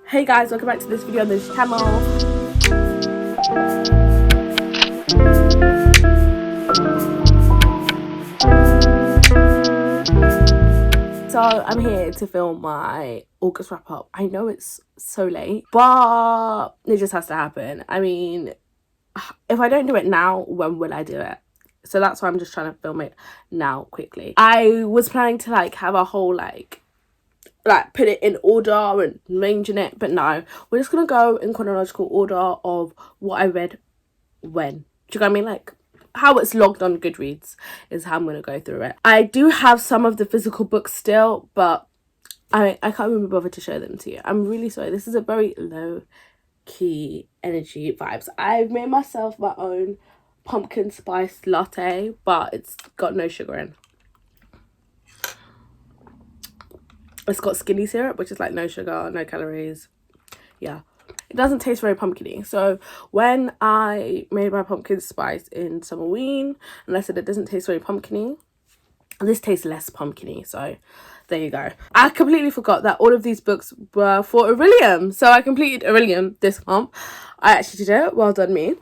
Hey guys, welcome back to this video on this channel. So I'm here to film my August wrap up. I know it's so late, but it just has to happen. I mean, if I don't do it now, when will I do it? So that's why I'm just trying to film it now quickly. I was planning to have a whole put it in order and arranging it, but no, we're just gonna go in chronological order of what I read when. Do you know what I mean? How it's logged on Goodreads is how I'm gonna go through it. I do have some of the physical books still, but I can't even be bothered to show them to you. I'm really sorry. This is a very low key energy vibes. I've made myself my own pumpkin spice latte, but it's got no sugar in. It's got skinny syrup, which is no sugar, no calories. Yeah, it doesn't taste very pumpkin-y. So when I made my pumpkin spice in Summerween, and I said it doesn't taste very pumpkin-y, this tastes less pumpkin-y. So there you go. I completely forgot that all of these books were for Aurelium. So I completed Aurelium this month. I actually did it. Well done me.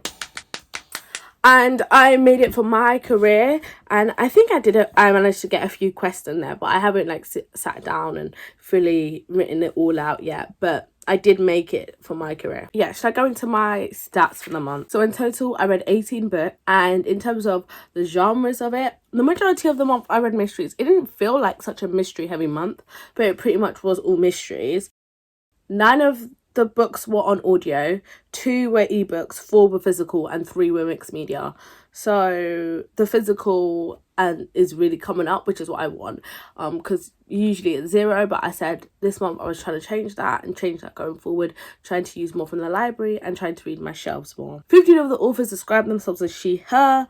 And I made it for my career, and I think I managed to get a few quests in there, but I haven't sat down and fully written it all out yet, but I did make it for my career. Yeah, should I go into my stats for the month? So in total, I read 18 books, and in terms of the genres of it, the majority of the month I read mysteries. It didn't feel like such a mystery heavy month, but it pretty much was all mysteries. 9 of the books were on audio, 2 were ebooks, 4 were physical, and 3 were mixed media. So the physical is really coming up, which is what I want, because usually it's 0, but I said this month I was trying to change that going forward, trying to use more from the library and trying to read my shelves more. 15 of the authors describe themselves as she, her,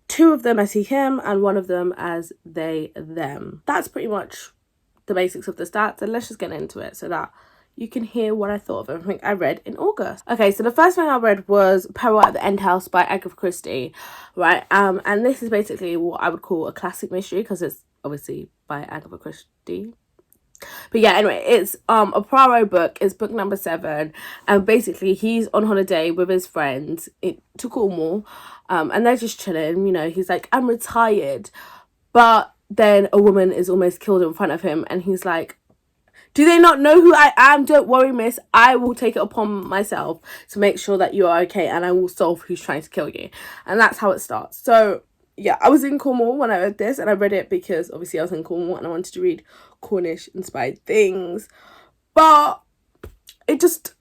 2 of them as he, him, and 1 of them as they, them. That's pretty much the basics of the stats, and let's just get into it so that you can hear what I thought of everything I read in August. Okay, so the first thing I read was Peril at the End House by Agatha Christie, right? And this is basically what I would call a classic mystery because it's obviously by Agatha Christie. But yeah, anyway, it's a Poirot book. It's book number 7, and basically he's on holiday with his friends to Cornwall, and they're just chilling. You know, he's like, I'm retired, but then a woman is almost killed in front of him, and he's like, do they not know who I am? Don't worry, miss. I will take it upon myself to make sure that you are okay, and I will solve who's trying to kill you. And that's how it starts. So, yeah, I was in Cornwall when I read this, and I read it because, obviously, I was in Cornwall, and I wanted to read Cornish-inspired things. But it just,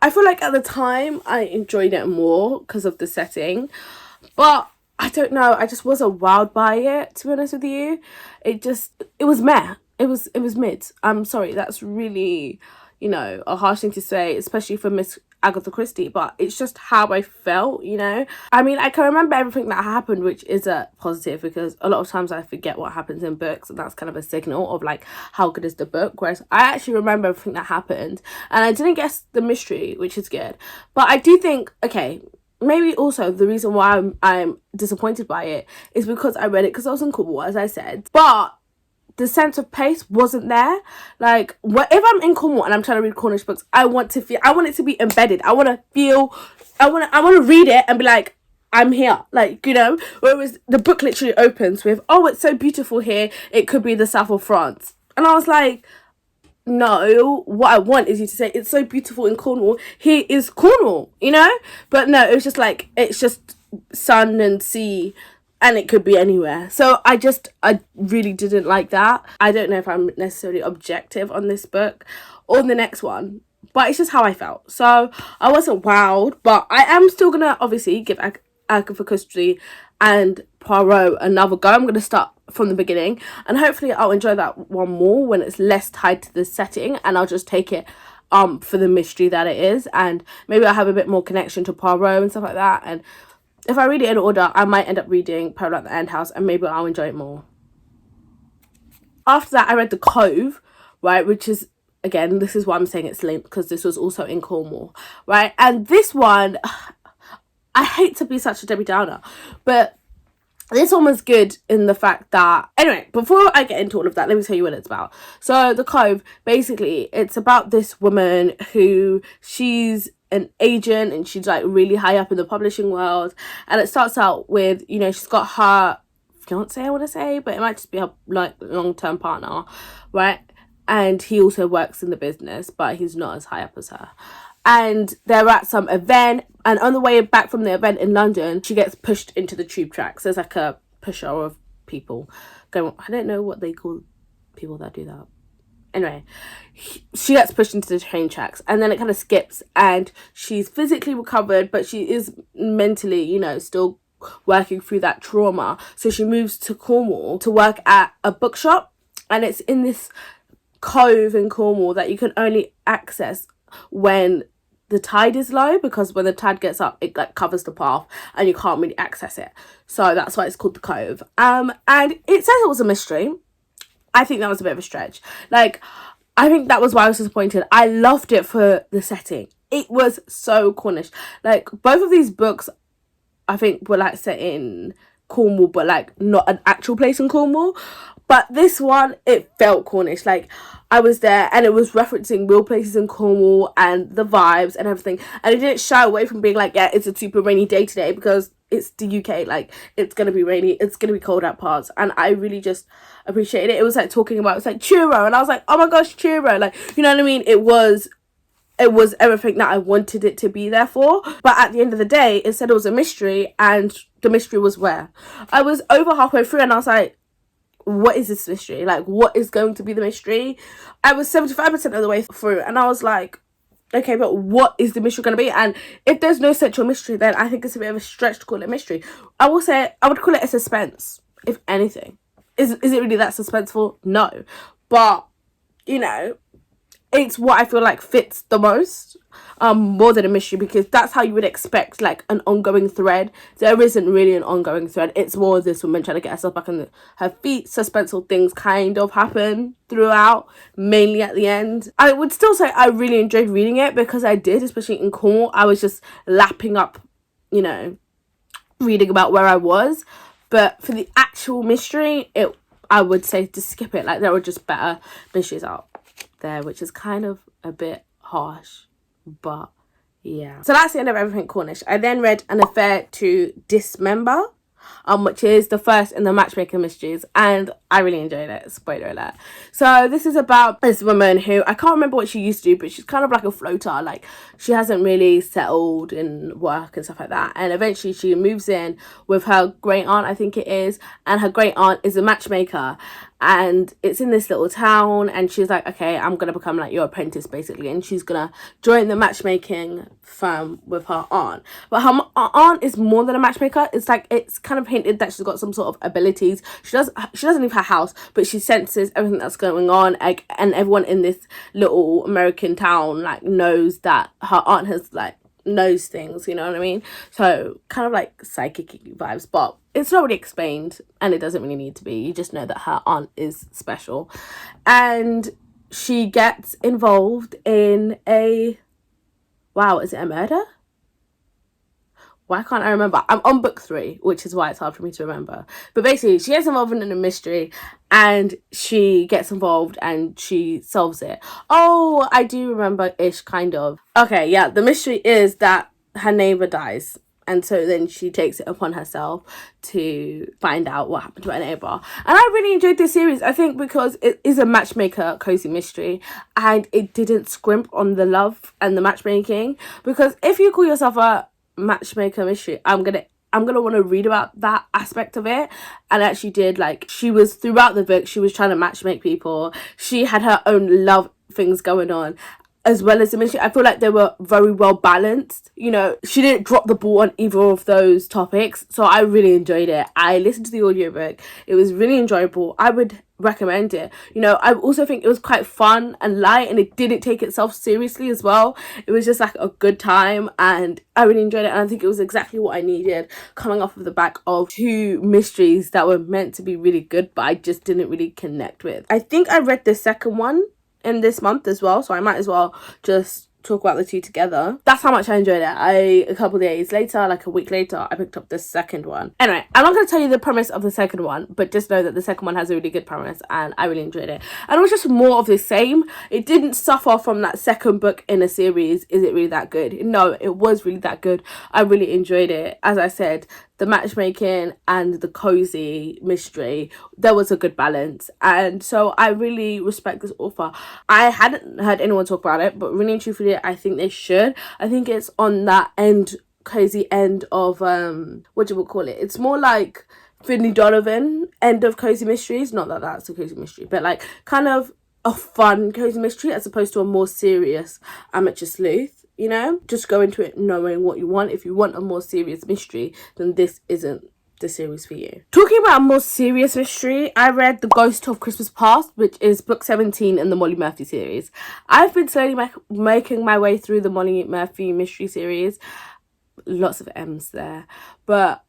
I feel like at the time, I enjoyed it more because of the setting. But I don't know, I just wasn't wowed by it, to be honest with you. It was meh. It was mid. I'm sorry, that's really, a harsh thing to say, especially for Miss Agatha Christie, but it's just how I felt, I mean, I can remember everything that happened, which is a positive, because a lot of times I forget what happens in books, and that's kind of a signal of how good is the book, whereas I actually remember everything that happened, and I didn't guess the mystery, which is good. But I do think, okay, maybe also the reason why I'm disappointed by it is because I read it because I was in Cornwall, as I said, but the sense of pace wasn't there. If I'm in Cornwall and I'm trying to read Cornish books, I want it to be embedded. I want to read it and be like, I'm here, whereas the book literally opens with, oh, it's so beautiful here, it could be the south of France. And I was like, no, what I want is you to say, it's so beautiful in Cornwall, here is Cornwall, But no, it was just it's just sun and sea, and it could be anywhere. So I really didn't like that. I don't know if I'm necessarily objective on this book or the next one, but it's just how I felt. So I wasn't wowed, but I am still going to obviously give Agatha Christie and Poirot another go. I'm going to start from the beginning, and hopefully I'll enjoy that one more when it's less tied to the setting, and I'll just take it for the mystery that it is, and maybe I'll have a bit more connection to Poirot and stuff like that. And if I read it in order, I might end up reading Peril at the End House, and maybe I'll enjoy it more. After that, I read The Cove, right, which is, again, this is why I'm saying it's linked, because this was also in Cornwall, right? And this one, I hate to be such a Debbie Downer, but This one was good in the fact that, anyway, before I get into all of that, let me tell you what it's about. So The Cove, basically, it's about this woman who, she's an agent and she's like really high up in the publishing world, and it starts out with, you know, she's got her fiance, I want to say, but it might just be her like long-term partner, right? And he also works in the business, but he's not as high up as her. And they're at some event, and on the way back from the event in London, she gets pushed into the tube tracks. There's like a pusher of people going, I don't know what they call people that do that. Anyway, she gets pushed into the train tracks, and then it kind of skips, and she's physically recovered, but she is mentally, you know, still working through that trauma. So she moves to Cornwall to work at a bookshop, and it's in this cove in Cornwall that you can only access when the tide is low, because when the tide gets up, it like covers the path and you can't really access it. So that's why it's called the Cove. And it says it was a mystery. I think that was a bit of a stretch. Like, I think that was why I was disappointed. I loved it for the setting. It was so Cornish. Like, both of these books, I think, were like set in Cornwall, but like not an actual place in Cornwall. But this one, it felt Cornish. Like, I was there and it was referencing real places in Cornwall and the vibes and everything. And it didn't shy away from being like, yeah, it's a super rainy day today, because it's the UK. Like, it's going to be rainy. It's going to be cold at parts. And I really just appreciated it. It was like talking about, it's like churro. And I was like, oh my gosh, churro. Like, you know what I mean? It was everything that I wanted it to be there for. But at the end of the day, it said it was a mystery, and the mystery was where? I was over halfway through and I was like, what is this mystery? Like, what is going to be the mystery? I was 75% of the way through and I was like, okay, but what is the mystery going to be? And if there's no central mystery, then I think it's a bit of a stretch to call it a mystery. I will say, I would call it a suspense, if anything. Is it really that suspenseful? No. But, you know, it's what I feel like fits the most, more than a mystery, because that's how you would expect like an ongoing thread. There isn't really an ongoing thread. It's more this woman trying to get herself back on her feet. Suspenseful things kind of happen throughout, mainly at the end. I would still say I really enjoyed reading it, because I did, especially in Cornwall. I was just lapping up, you know, reading about where I was. But for the actual mystery, I would say to skip it. Like, there were just better mysteries out there, which is kind of a bit harsh, but yeah. So that's the end of Everything Cornish. I then read An Affair to Dismember, which is the first in the Matchmaker mysteries, and I really enjoyed it. Spoiler alert. So this is about this woman who, I can't remember what she used to do, but she's kind of like a floater. Like, she hasn't really settled in work and stuff like that, and eventually she moves in with her great aunt, I think it is, and her great aunt is a matchmaker. And it's in this little town, and she's like, okay, I'm gonna become like your apprentice, basically, and she's gonna join the matchmaking firm with her aunt. But her aunt is more than a matchmaker. It's like, it's kind of hinted that she's got some sort of abilities. She doesn't leave her house, but she senses everything that's going on, like, and everyone in this little American town like knows that her aunt has like knows things, you know what I mean? So kind of like psychic vibes, but it's not really explained, and it doesn't really need to be. You just know that her aunt is special, and she gets involved in is it a murder? Why can't I remember? I'm on book 3, which is why it's hard for me to remember. But basically, she gets involved in a mystery, and she gets involved and she solves it. Oh, I do remember-ish, kind of. Okay, yeah, the mystery is that her neighbour dies. And so then she takes it upon herself to find out what happened to her neighbour. And I really enjoyed this series, I think, because it is a matchmaker cozy mystery, and it didn't scrimp on the love and the matchmaking. Because if you call yourself a matchmaker mystery, I'm gonna want to read about that aspect of it. And actually did, like, she was throughout the book, she was trying to matchmake people. She had her own love things going on, as well as the mystery. I feel like they were very well balanced. You know, she didn't drop the ball on either of those topics. So I really enjoyed it. I listened to the audiobook. It was really enjoyable. I would recommend it. You know, I also think it was quite fun and light, and it didn't take itself seriously as well. It was just like a good time, and I really enjoyed it, and I think it was exactly what I needed, coming off of the back of 2 mysteries that were meant to be really good, but I just didn't really connect with. I think I read the second one in this month as well, so I might as well just talk about the two together. That's how much I enjoyed it. A couple days later, like a week later, I picked up the second one. Anyway, I'm not going to tell you the premise of the second one, but just know that the second one has a really good premise and I really enjoyed it. And it was just more of the same. It didn't suffer from that second book in a series. Is it really that good? No, it was really that good. I really enjoyed it. As I said, the matchmaking and the cozy mystery, there was a good balance, and so I really respect this author. I hadn't heard anyone talk about it, but really and truthfully, I think they should. I think it's on that cozy end of what do you call it? It's more like Finley Donovan end of cozy mysteries. Not that that's a cozy mystery, but like kind of a fun cozy mystery as opposed to a more serious amateur sleuth. You know, just go into it knowing what you want. If you want a more serious mystery, then this isn't the series for you. Talking about a more serious mystery, I read The Ghost of Christmas Past, which is book 17 in the Molly Murphy series. I've been slowly making my way through the Molly Murphy mystery series. Lots of M's there. But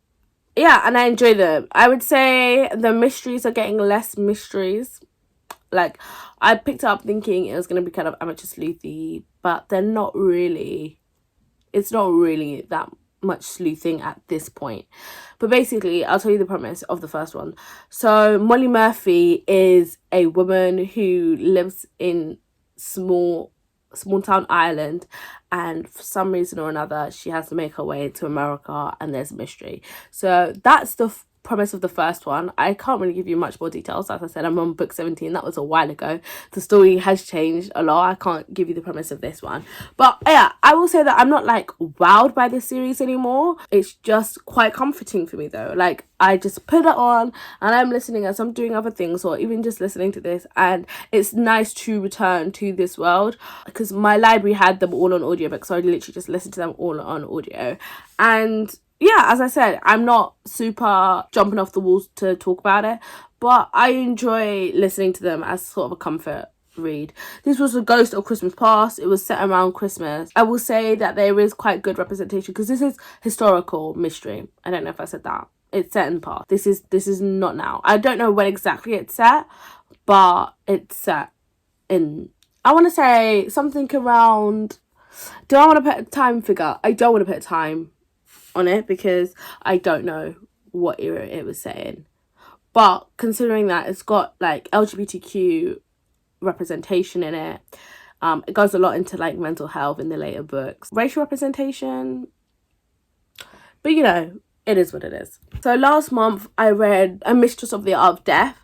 yeah, and I enjoy them. I would say the mysteries are getting less mysteries. Like, I picked up thinking it was going to be kind of amateur sleuthy, but they're not really. It's not really that much sleuthing at this point. But basically, I'll tell you the premise of the first one. So, Molly Murphy is a woman who lives in small town Ireland, and for some reason or another, she has to make her way to America, and there's a mystery. So, that's the premise of the first one. I can't really give you much more details. As I said, I'm on book 17. That was a while ago. The story has changed a lot. I can't give you the premise of this one, but yeah, I will say that I'm not like wowed by this series anymore. It's just quite comforting for me though. Like, I just put it on and I'm listening as I'm doing other things, or even just listening to this, and it's nice to return to this world because my library had them all on audiobook, so I literally just listened to them all on audio. And yeah, as I said, I'm not super jumping off the walls to talk about it, but I enjoy listening to them as sort of a comfort read. This was The Ghost of Christmas Past. It was set around Christmas. I will say that there is quite good representation because this is historical mystery. I don't know if I said that. It's set in the past. This is not now. I don't know when exactly it's set, but it's set in, I want to say something around, do I want to put a time figure? I don't want to put a time on it because I don't know what era it was set in, but considering that it's got like LGBTQ representation in it, it goes a lot into like mental health in the later books, racial representation, but you know, it is what it is. So last month I read A Mistress of the Art of Death,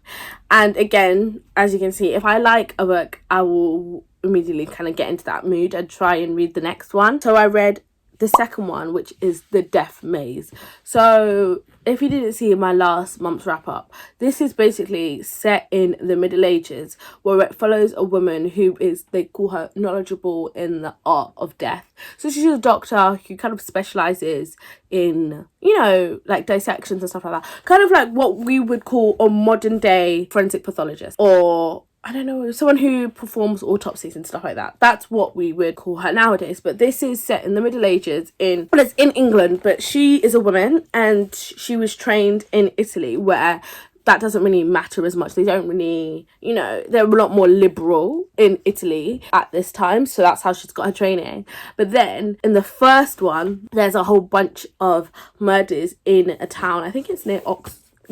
and again, as you can see, if I like a book, I will immediately kind of get into that mood and try and read the next one. So I read the second one, which is The Death Maze. So if you didn't see my last month's wrap up, this is basically set in the Middle Ages, where it follows a woman who is, they call her knowledgeable in the art of death. So she's a doctor who kind of specializes in, you know, like dissections and stuff like that, kind of like what we would call a modern day forensic pathologist, or I don't know, someone who performs autopsies and stuff like that. That's what we would call her nowadays. But this is set in the Middle Ages it's in England, but she is a woman and she was trained in Italy, where that doesn't really matter as much. They don't really, you know, they're a lot more liberal in Italy at this time. So that's how she's got her training. But then in the first one, there's a whole bunch of murders in a town. I think it's near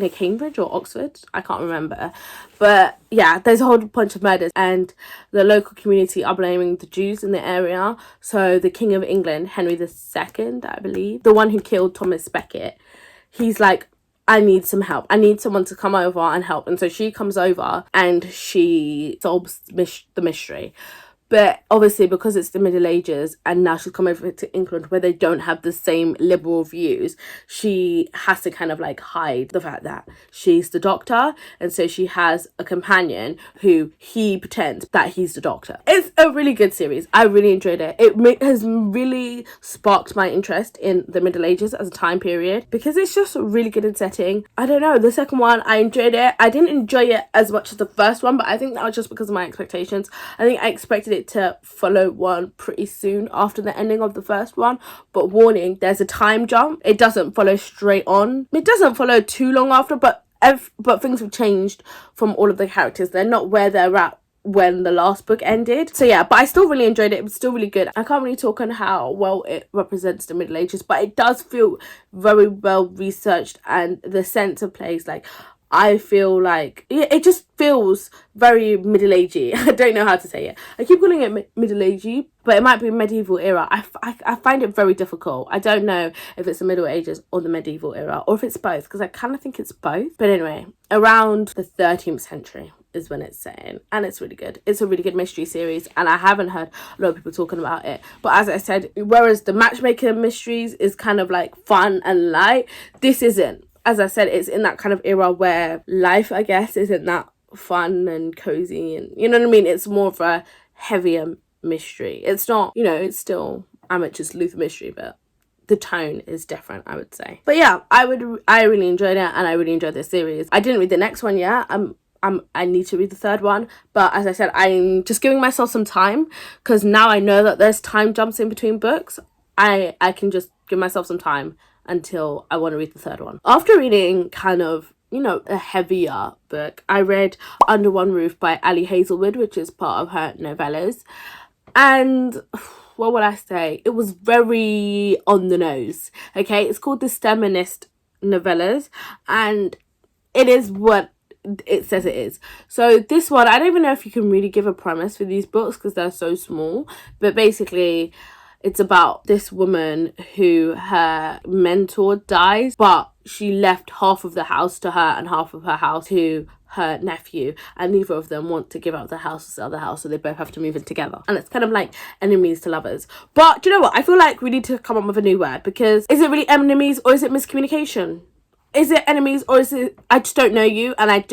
Cambridge or Oxford, I can't remember, but yeah, there's a whole bunch of murders, and the local community are blaming the Jews in the area. So the King of England, Henry II, I believe, the one who killed Thomas Becket, he's like, I need some help. I need someone to come over and help. And so she comes over and she solves the mystery. But obviously, because it's the Middle Ages and now she's come over to England where they don't have the same liberal views, she has to kind of like hide the fact that she's the doctor. And so she has a companion who he pretends that he's the doctor. It's a really good series. I really enjoyed it. It has really sparked my interest in the Middle Ages as a time period because it's just really good in setting. I don't know, the second one, I enjoyed it. I didn't enjoy it as much as the first one, but I think that was just because of my expectations. I think I expected it to follow one pretty soon after the ending of the first one, but warning, there's a time jump. It doesn't follow straight on. It doesn't follow too long after, but things have changed from all of the characters. They're not where they're at when the last book ended. So yeah, but I still really enjoyed it. It was still really good. I can't really talk on how well it represents the Middle Ages, but it does feel very well researched, and the sense of place, like, I feel like it just feels very Middle Agey. I don't know how to say it. I keep calling it Middle Agey, but it might be medieval era. I find it very difficult. I don't know if it's the Middle Ages or the medieval era, or if it's both, because I kind of think it's both. But anyway, around the 13th century is when it's set, and it's really good. It's a really good mystery series, and I haven't heard a lot of people talking about it. But as I said, whereas the Matchmaker mysteries is kind of like fun and light, this isn't. As I said, it's in that kind of era where life, I guess, isn't that fun and cozy, and you know what I mean? It's more of a heavier mystery. It's not, you know, it's still amateur sleuth mystery, but the tone is different, I would say. But yeah, I really enjoyed it, and I really enjoyed this series. I didn't read the next one yet. I need to read the third one, but as I said, I'm just giving myself some time, because now I know that there's time jumps in between books. I can just give myself some time until I want to read the third one. After reading kind of, you know, a heavier book, I read Under One Roof by Ali Hazelwood, which is part of her novellas. And what would I say? It was very on the nose. Okay, it's called the Steminist Novellas, and it is what it says it is. So this one, I don't even know if you can really give a premise for these books because they're so small, but basically it's about this woman who her mentor dies, but she left half of the house to her and half of her house to her nephew, and neither of them want to give up the house or sell the house, so they both have to move in together. And it's kind of like enemies to lovers. But do you know what? I feel like we need to come up with a new word, because is it really enemies or is it miscommunication? Is it enemies or is it I just don't know you and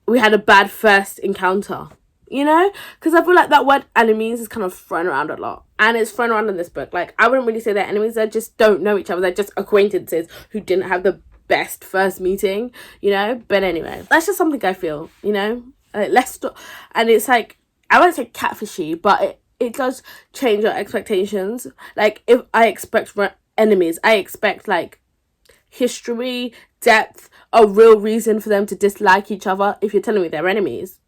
we had a bad first encounter? You know, because I feel like that word enemies is kind of thrown around a lot, and it's thrown around in this book. Like, I wouldn't really say they're enemies, they just don't know each other. They're just acquaintances who didn't have the best first meeting, you know. But anyway, that's just something I feel, you know. And it's like, I won't say catfishy, but it does change your expectations. Like, if I expect enemies, I expect like history, depth, a real reason for them to dislike each other. If you're telling me they're enemies,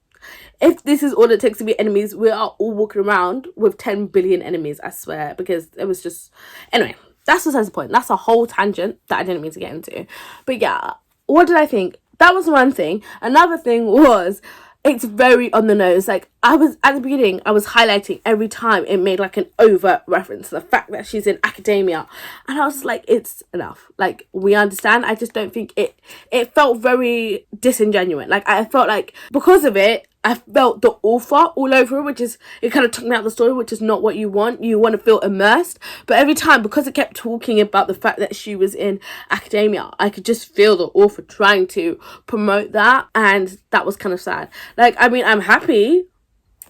if this is all it takes to be enemies, we are all walking around with 10 billion enemies, I swear, because it was just... Anyway, that's besides the point. That's a whole tangent that I didn't mean to get into. But yeah, what did I think? That was one thing. Another thing was, it's very on the nose. Like, I was, at the beginning, I was highlighting every time it made like an overt reference to the fact that she's in academia. And I was like, it's enough. Like, we understand. I just don't think it felt very disingenuous. Like, I felt like because of it, I felt the author all over it, which is, it kind of took me out of the story, which is not what you want. You want to feel immersed. But every time, because it kept talking about the fact that she was in academia, I could just feel the author trying to promote that. And that was kind of sad. Like, I mean, I'm happy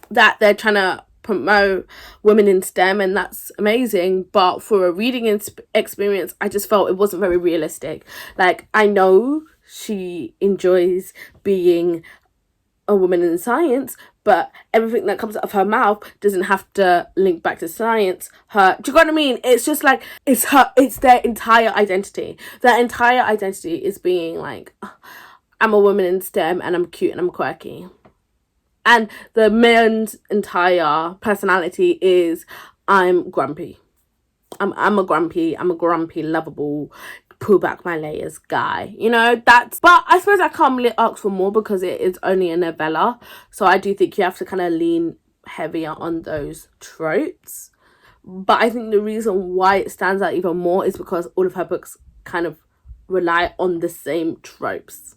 that they're trying to promote women in STEM, and that's amazing, but for a reading experience, I just felt it wasn't very realistic. Like, I know she enjoys being a woman in science, but everything that comes out of her mouth doesn't have to link back to science. Do you know what I mean? It's just like, it's their entire identity. Their entire identity is being like, I'm a woman in STEM and I'm cute and I'm quirky. And the man's entire personality is, I'm grumpy. I'm a grumpy, lovable, pull back my layers guy. You know, but I suppose I can't really ask for more because it is only a novella. So I do think you have to kind of lean heavier on those tropes. But I think the reason why it stands out even more is because all of her books kind of rely on the same tropes.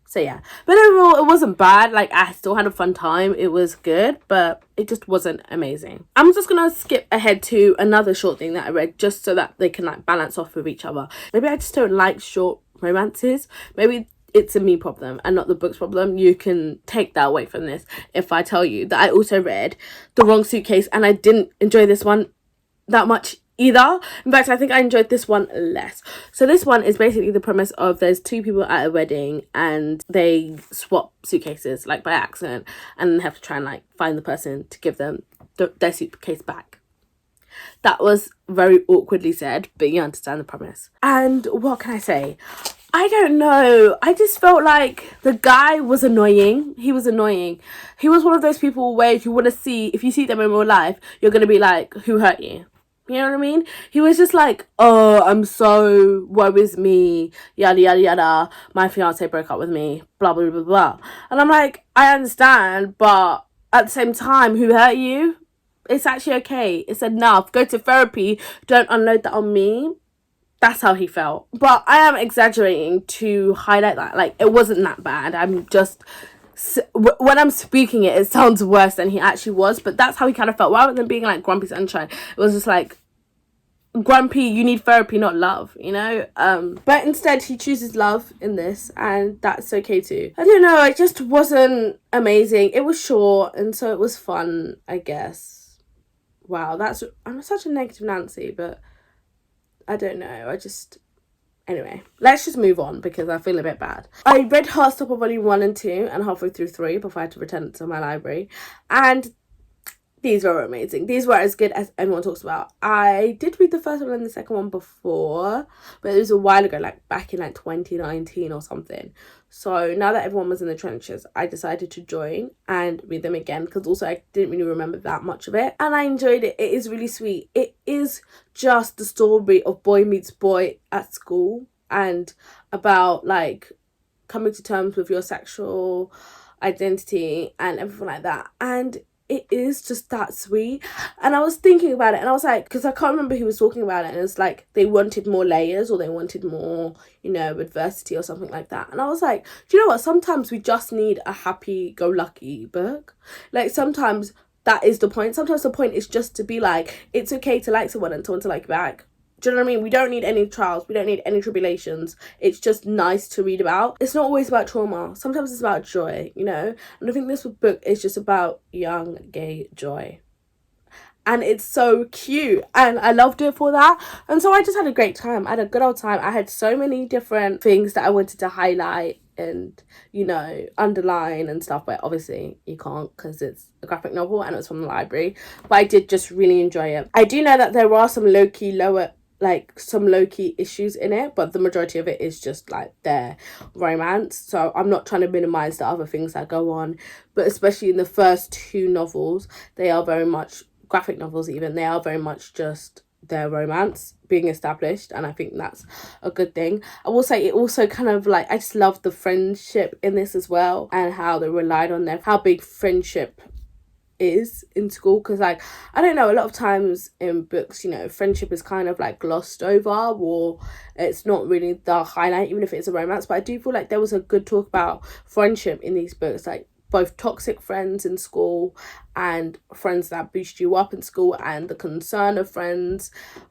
So yeah, but overall it wasn't bad. Like, I still had a fun time. It was good, but it just wasn't amazing. I'm just gonna skip ahead to another short thing that I read, just so that they can like balance off with each other. Maybe I just don't like short romances. Maybe it's a me problem and not the book's problem. You can take that away from this if I tell you that I also read The Wrong Suitcase, and I didn't enjoy this one that much either. In fact, I think I enjoyed this one less. So this one is basically the premise of, there's two people at a wedding and they swap suitcases like by accident, and they have to try and like find the person to give them their suitcase back. That was very awkwardly said, but you understand the premise. And what can I say? I don't know. I just felt like the guy was annoying. He was annoying. He was one of those people where if you want to see, if you see them in real life, you're going to be like, who hurt you? You know what I mean? He was just like, oh, I'm so, woe is me, yada, yada, yada. My fiance broke up with me, blah, blah, blah, blah. And I'm like, I understand, but at the same time, who hurt you? It's actually okay. It's enough. Go to therapy. Don't unload that on me. That's how he felt. But I am exaggerating to highlight that. Like, it wasn't that bad. I'm just... when I'm speaking it sounds worse than he actually was. But that's how he kind of felt. Rather than being like grumpy sunshine, it was just like, grumpy, you need therapy, not love, you know? But instead, he chooses love in this. And that's okay too. I don't know. It just wasn't amazing. It was short. And so it was fun, I guess. Wow, I'm such a negative Nancy, but... I don't know, anyway, let's just move on because I feel a bit bad. I read Heartstopper Volume 1 and 2 and halfway through 3 before I had to return it to my library, and these were amazing. These were as good as everyone talks about. I did read the first one and the second one before, but it was a while ago, like back in like 2019 or something. So now that everyone was in the trenches, I decided to join and read them again because also I didn't really remember that much of it. And I enjoyed it. It is really sweet. It is just the story of boy meets boy at school and about like coming to terms with your sexual identity and everything like that. And it is just that sweet. And I was thinking about it and I was like, because I can't remember who was talking about it, and it's like they wanted more layers or they wanted more, you know, adversity or something like that. And I was like, do you know what, sometimes we just need a happy-go-lucky book. Like sometimes that is the point. Sometimes the point is just to be like, it's okay to like someone and someone to like you back. Do you know what I mean? We don't need any trials. We don't need any tribulations. It's just nice to read about. It's not always about trauma. Sometimes it's about joy, you know? And I think this book is just about young gay joy. And it's so cute. And I loved it for that. And so I just had a great time. I had a good old time. I had so many different things that I wanted to highlight and, you know, underline and stuff. But obviously you can't because it's a graphic novel and it's from the library. But I did just really enjoy it. I do know that there are some low-key issues in it, but the majority of it is just like their romance. So I'm not trying to minimize the other things that go on, but especially in the first two novels, they are very much graphic novels. Even they are very much just their romance being established, and I think that's a good thing. I will say it also kind of like, I just love the friendship in this as well, and how they relied on how big friendship is in school, because like, I don't know, a lot of times in books, you know, friendship is kind of like glossed over, or it's not really the highlight, even if it's a romance. But I do feel like there was a good talk about friendship in these books, like both toxic friends in school and friends that boost you up in school, and the concern of friends,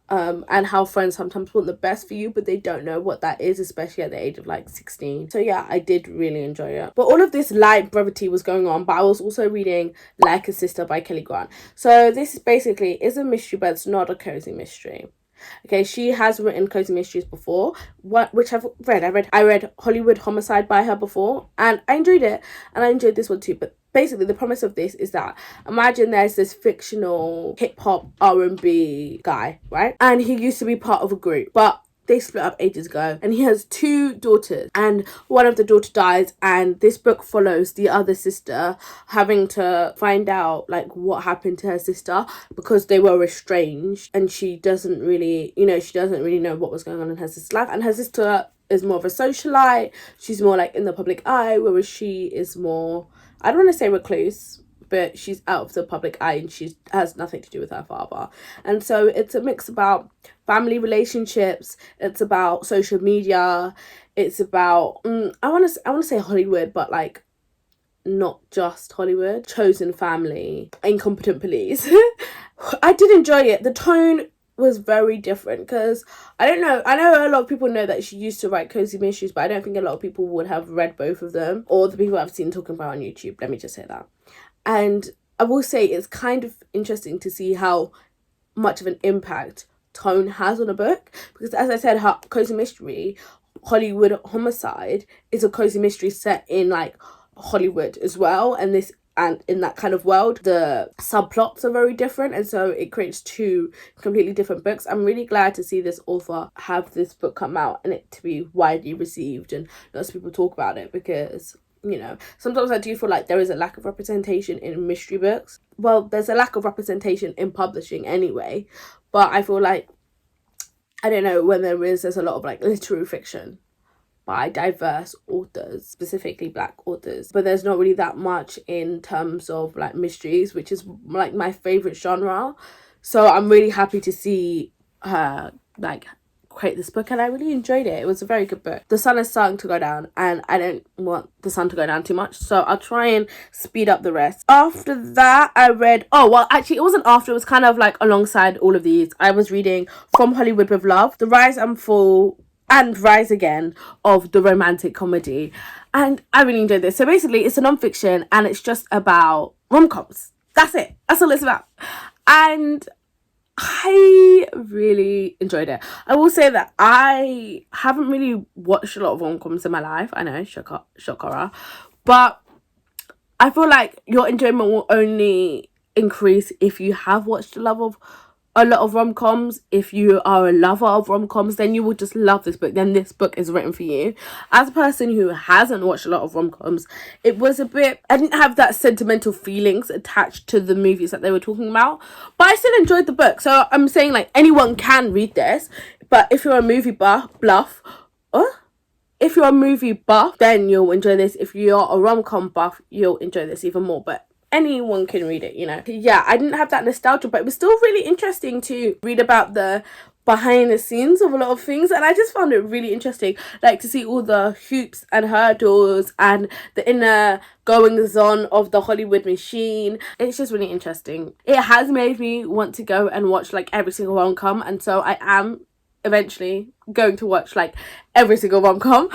and how friends sometimes want the best for you but they don't know what that is, especially at the age of like 16. So yeah, I did really enjoy it. But all of this light brevity was going on, but I was also reading Like a Sister by Kelly Grant. So this basically is a mystery, but it's not a cozy mystery. Okay, she has written cozy mysteries before, which I've read. I read Hollywood Homicide by her before, and I enjoyed it, and I enjoyed this one too. But basically, the premise of this is that, imagine there's this fictional hip-hop R&B guy, right? And he used to be part of a group, but they split up ages ago, and he has two daughters, and one of the daughter dies, and this book follows the other sister having to find out like what happened to her sister, because they were estranged, and she doesn't really know what was going on in her sister's life. And her sister is more of a socialite, she's more like in the public eye, whereas she is more, I don't want to say recluse, but she's out of the public eye, and she has nothing to do with her father. And so it's a mix about family relationships, it's about social media, it's about I want to say Hollywood, but like not just Hollywood, chosen family, incompetent police. I did enjoy it. The tone was very different, because I know a lot of people know that she used to write cozy mysteries, but I don't think a lot of people would have read both of them, or the people I've seen talking about on YouTube, let me just say that. And I will say it's kind of interesting to see how much of an impact tone has on a book, because as I said, her cozy mystery, Hollywood Homicide, is a cozy mystery set in like Hollywood as well, and this and in that kind of world, the subplots are very different, and so it creates two completely different books. I'm really glad to see this author have this book come out and it to be widely received and lots of people talk about it, because sometimes I do feel like there is a lack of representation in mystery books. Well, there's a lack of representation in publishing anyway, but I feel like, I don't know, when there's a lot of like literary fiction by diverse authors, specifically Black authors, but there's not really that much in terms of like mysteries, which is like my favorite genre. So I'm really happy to see her like create this book, and I really enjoyed it. It was a very good book. The sun is starting to go down, and I don't want the sun to go down too much, so I'll try and speed up the rest. After that, I read, actually it wasn't after, it was kind of like alongside all of these. I was reading From Hollywood with Love, The Rise and Fall and Rise Again of the romantic comedy, and I really enjoyed this. So basically it's a non-fiction and it's just about rom-coms. That's it. That's all it's about, and I really enjoyed it. I will say that I haven't really watched a lot of rom-coms in my life. I know, shock horror, but I feel like your enjoyment will only increase if you have watched a lot of rom-coms. If you are a lover of rom-coms, then you will just love this book. Then this book is written for you. As a person who hasn't watched a lot of rom-coms, it was a bit, I didn't have that sentimental feelings attached to the movies that they were talking about, but I still enjoyed the book. So I'm saying like anyone can read this, but if you're a movie buff, then you'll enjoy this. If you're a rom-com buff, you'll enjoy this even more. But anyone can read it, Yeah, I didn't have that nostalgia, but it was still really interesting to read about the behind the scenes of a lot of things, and I just found it really interesting, like to see all the hoops and hurdles and the inner goings on of the Hollywood machine. It's just really interesting. It has made me want to go and watch like every single rom-com, and so I am eventually going to watch like every single rom-com.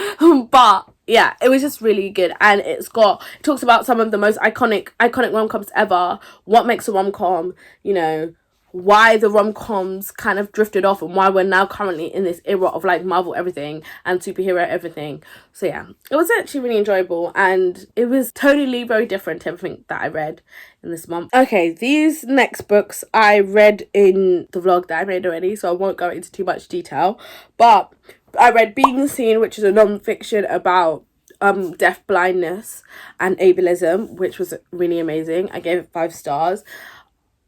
But yeah, it was just really good, and it talks about some of the most iconic rom-coms ever, what makes a rom-com, why the rom-coms kind of drifted off, and why we're now currently in this era of like Marvel everything and superhero everything. So yeah, it was actually really enjoyable, and it was totally very different to everything that I read in this month. Okay, these next books I read in the vlog that I made already, so I won't go into too much detail, but I read Being Seen, which is a non-fiction about deaf blindness and ableism, which was really amazing. I gave it 5 stars.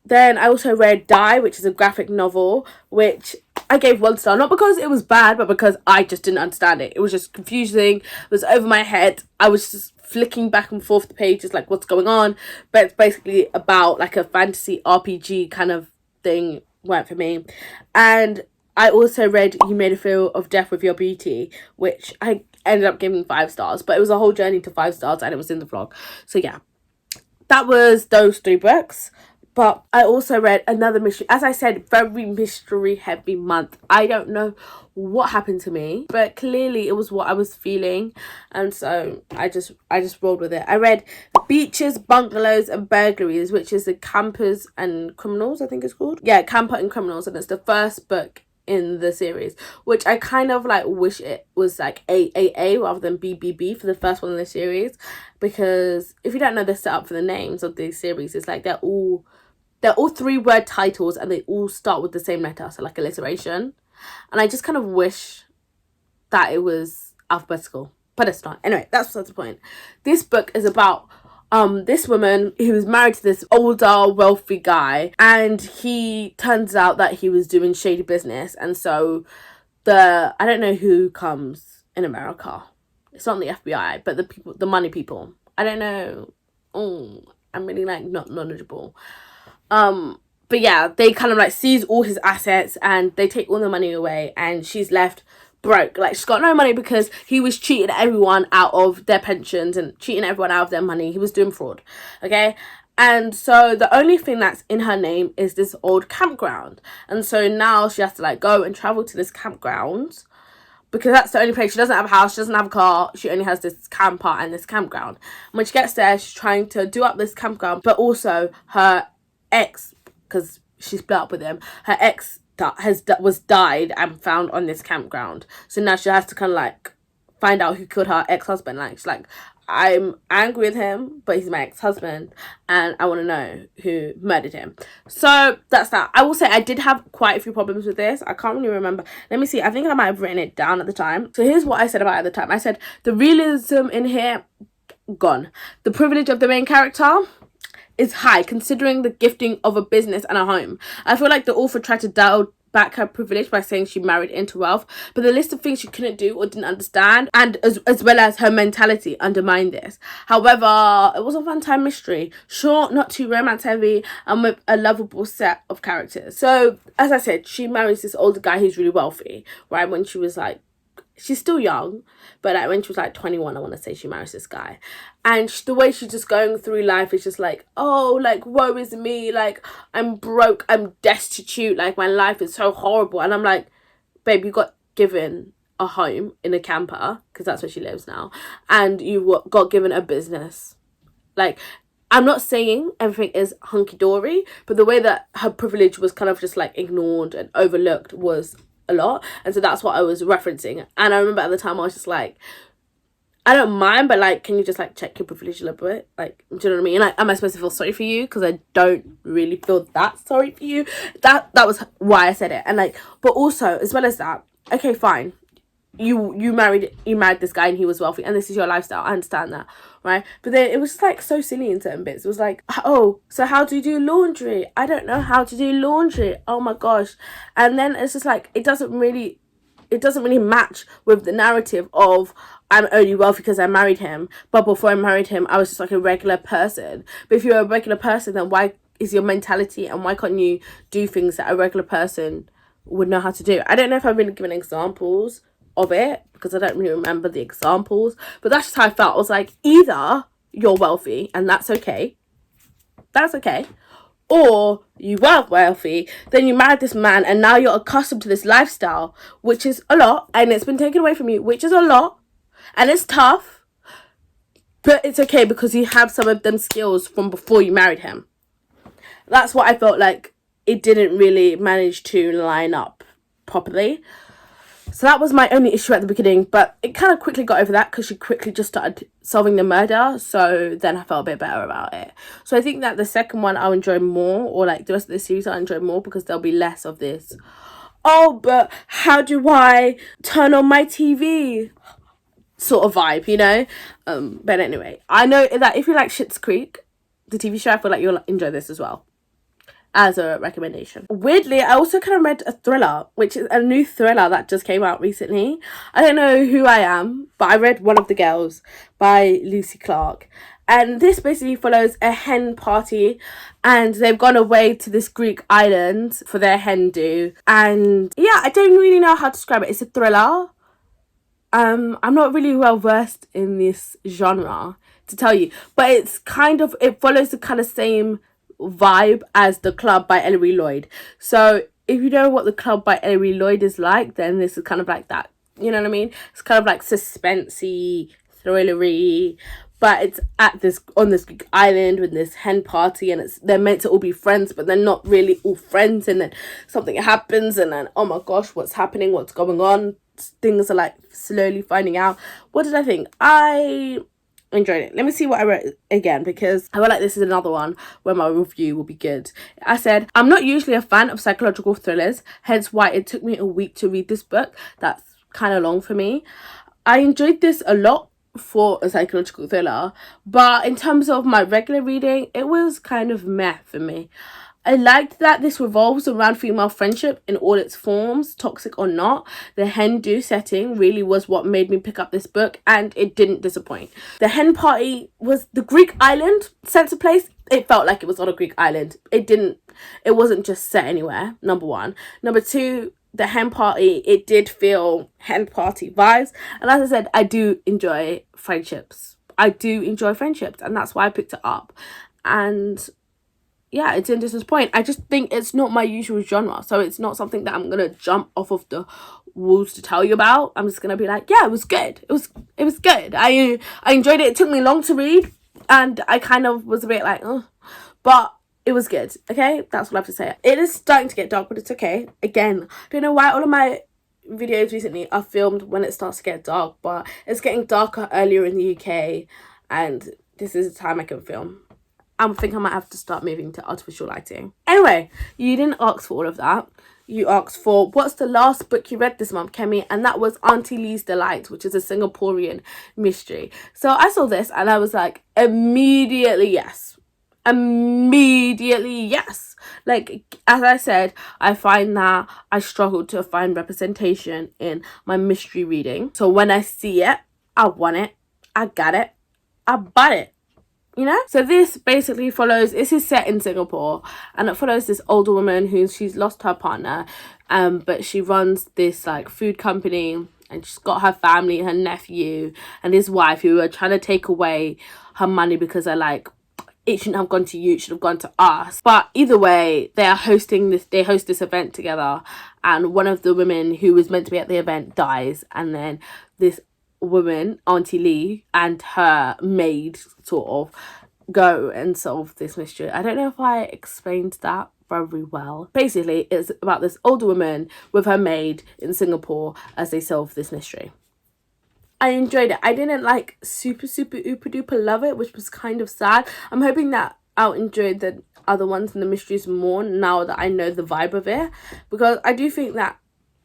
Then I also read Die, which is a graphic novel, which I gave 1 star, not because it was bad, but because I just didn't understand it. It was just confusing. It was over my head. I was just flicking back and forth the pages, like, what's going on? But it's basically about like a fantasy RPG kind of thing. Weren't for me. And I also read You Made a Feel of Death with Your Beauty, which I ended up giving 5 stars, but it was a whole journey to 5 stars, and it was in the vlog. So yeah, that was those 3 books. But I also read another mystery. As I said, very mystery heavy month. I don't know what happened to me, but clearly it was what I was feeling, and so I just rolled with it. I read Beaches, Bungalows and Burglaries, which is the Campers and Criminals, I think it's called. Yeah, Camper and Criminals, and it's the first book in the series, which I kind of like wish it was like AAA rather than BBB for the first one in the series, because if you don't know the setup for the names of these series, it's like they're all 3-word titles and they all start with the same letter, so like alliteration, and I just kind of wish that it was alphabetical, but it's not. Anyway, that's the point. This book is about this woman who was married to this older wealthy guy, and he turns out that he was doing shady business, and so I don't know who comes in America, it's not the FBI, but the money people, I don't know. I'm really like not knowledgeable. But yeah, they kind of like seize all his assets and they take all the money away, and she's left broke. Like, she's got no money because he was cheating everyone out of their pensions and cheating everyone out of their money. He was doing fraud, okay? And so the only thing that's in her name is this old campground, and so now she has to like go and travel to this campground because that's the only place. She doesn't have a house, she doesn't have a car, she only has this camper and this campground. And when she gets there, she's trying to do up this campground, but also her ex, because she split up with him, her ex was died and found on this campground, so now she has to kind of like find out who killed her ex-husband. Like, she's like, I'm angry with him, but he's my ex-husband, and I want to know who murdered him. So that's that. I will say I did have quite a few problems with this. I can't really remember. Let me see. I think I might have written it down at the time. So here's what I said about it at the time. I said, the realism in here, gone. The privilege of the main character is high, considering the gifting of a business and a home. I feel like the author tried to dial back her privilege by saying she married into wealth, but the list of things she couldn't do or didn't understand, and as well as her mentality, undermined this. However, it was a fun time mystery, short, not too romance heavy, and with a lovable set of characters. So as I said, she marries this older guy who's really wealthy, right? When she was like, she's still young, but like when she was like 21, I want to say, she marries this guy. And the way she's just going through life is just like, oh, like, woe is me, like, I'm broke, I'm destitute, like, my life is so horrible. And I'm like, babe, you got given a home in a camper, because that's where she lives now, and you got given a business. Like, I'm not saying everything is hunky-dory, but the way that her privilege was kind of just like ignored and overlooked was a lot. And so that's what I was referencing. And I remember at the time I was just like, I don't mind, but like, can you just like check your privilege a little bit? Like, do you know what I mean? Like, am I supposed to feel sorry for you? Because I don't really feel that sorry for you. That was why I said it. And like, but also as well as that, okay, fine, you married this guy and he was wealthy and this is your lifestyle. I understand that, right? But then it was just like so silly in certain bits. It was like, oh, so how do you do laundry? I don't know how to do laundry. Oh my gosh. And then it's just like, it doesn't really match with the narrative of I'm only wealthy because I married him, but before I married him I was just like a regular person. But if you're a regular person, then why is your mentality, and why can't you do things that a regular person would know how to do? I don't know if I've been given examples of it, because I don't really remember the examples, but that's just how I felt. I was like, either you're wealthy and that's okay, or you were wealthy, then you married this man and now you're accustomed to this lifestyle, which is a lot, and it's been taken away from you, which is a lot, and it's tough, but it's okay because you have some of them skills from before you married him. That's what I felt like it didn't really manage to line up properly. So that was my only issue at the beginning, but it kind of quickly got over that because she quickly just started solving the murder. So then I felt a bit better about it. So I think that the second one I'll enjoy more, or like the rest of the series I'll enjoy more, because there'll be less of this, oh, but how do I turn on my TV sort of vibe, you know? But anyway, I know that if you like Schitt's Creek, the TV show, I feel like you'll enjoy this as well, as a recommendation. Weirdly, I also kind of read a thriller, which is a new thriller that just came out recently. I don't know who I am, but I read One of the Girls by Lucy Clark. And this basically follows a hen party, and they've gone away to this Greek island for their hen do. And yeah, I don't really know how to describe it. It's a thriller. I'm not really well versed in this genre to tell you, but it's kind of, it follows the kind of same vibe as The Club by Ellery Lloyd. So if you know what The Club by Ellery Lloyd is like, then this is kind of like that, you know what I mean? It's kind of like suspensey, thrillery, but it's on this Greek island with this hen party, and they're meant to all be friends, but they're not really all friends, and then something happens, and then oh my gosh, what's happening, what's going on, things are like slowly finding out. What did I think? I enjoyed it. Let me see what I wrote again, because I feel like this is another one where my review will be good. I said, I'm not usually a fan of psychological thrillers, hence why it took me a week to read this book. That's kind of long for me. I enjoyed this a lot for a psychological thriller, but in terms of my regular reading, it was kind of meh for me. I liked that this revolves around female friendship in all its forms, toxic or not. The hen do setting really was what made me pick up this book, and it didn't disappoint. The hen party was the Greek island sense of place. It felt like it was on a Greek island. It wasn't just set anywhere, number one. Number two, the hen party, it did feel hen party vibes. And as I said, I do enjoy friendships. And that's why I picked it up. And yeah, it didn't disappoint. I just think it's not my usual genre, so it's not something that I'm gonna jump off of the walls to tell you about. I'm just gonna be like, yeah, it was good. It was good. I enjoyed it. It took me long to read, and I kind of was a bit like, oh, but it was good. Okay, that's what I have to say. It is starting to get dark, but it's okay. Again, I don't know why all of my videos recently are filmed when it starts to get dark, but it's getting darker earlier in the UK, and this is the time I can film. I think I might have to start moving to artificial lighting. Anyway, you didn't ask for all of that. You asked for, what's the last book you read this month, Kemi? And that was Auntie Lee's Delight, which is a Singaporean mystery. So I saw this and I was like, immediately yes. Immediately yes. Like, as I said, I find that I struggle to find representation in my mystery reading. So when I see it, I want it, I got it, I bought it. You know? So this basically follows, this is set in Singapore, and it follows this older woman she's lost her partner, but she runs this like food company, and she's got her family, her nephew and his wife, who are trying to take away her money because they're like, it shouldn't have gone to you, it should have gone to us. But either way, they host this event together, and one of the women who was meant to be at the event dies, and then this woman, Auntie Lee, and her maid sort of go and solve this mystery. I don't know if I explained that very well. Basically, it's about this older woman with her maid in Singapore as they solve this mystery. I enjoyed it. I didn't like super ooper duper love it, which was kind of sad. I'm hoping that I'll enjoy the other ones and the mysteries more now that I know the vibe of it, because I do think that,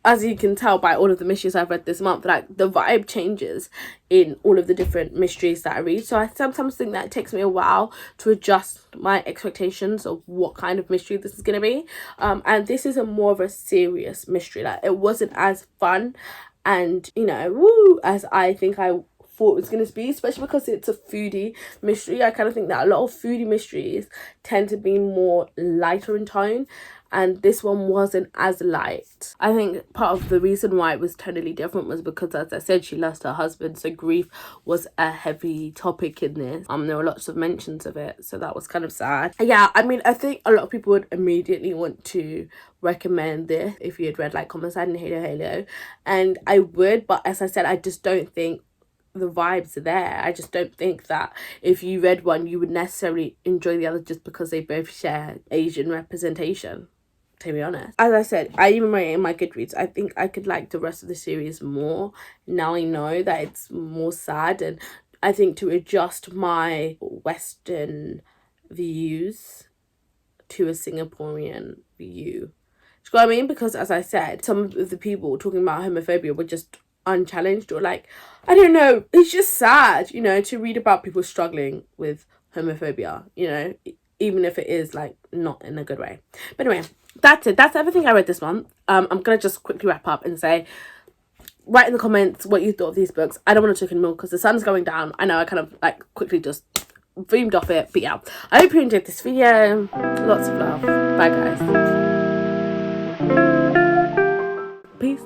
as you can tell by all of the mysteries I've read this month, like the vibe changes in all of the different mysteries that I read. So I sometimes think that it takes me a while to adjust my expectations of what kind of mystery this is going to be. And this is more of a serious mystery. Like, it wasn't as fun and, you know, woo, as I think I thought it was going to be, especially because it's a foodie mystery. I kind of think that a lot of foodie mysteries tend to be more lighter in tone, and this one wasn't as light. I think part of the reason why it was totally different was because, as I said, she lost her husband, so grief was a heavy topic in this. There were lots of mentions of it, so that was kind of sad. Yeah, I mean, I think a lot of people would immediately want to recommend this if you had read like Homicide and Halo, and I would, but as I said, I just don't think the vibes are there. I just don't think that if you read one you would necessarily enjoy the other just because they both share Asian representation, to be honest. As I said, I even wrote it in my Goodreads, I think I could like the rest of the series more now I know that it's more sad, and I think to adjust my Western views to a Singaporean view. Do you know what I mean? Because as I said, some of the people talking about homophobia were just unchallenged, or like, I don't know, it's just sad, you know, to read about people struggling with homophobia, you know, even if it is like not in a good way. But anyway, that's it. That's everything I read this month. I'm gonna just quickly wrap up and say, write in the comments what you thought of these books. I don't want to talk anymore because the sun's going down. I know I kind of like quickly just zoomed off it, but yeah, I hope you enjoyed this video. Lots of love. Bye guys. Peace.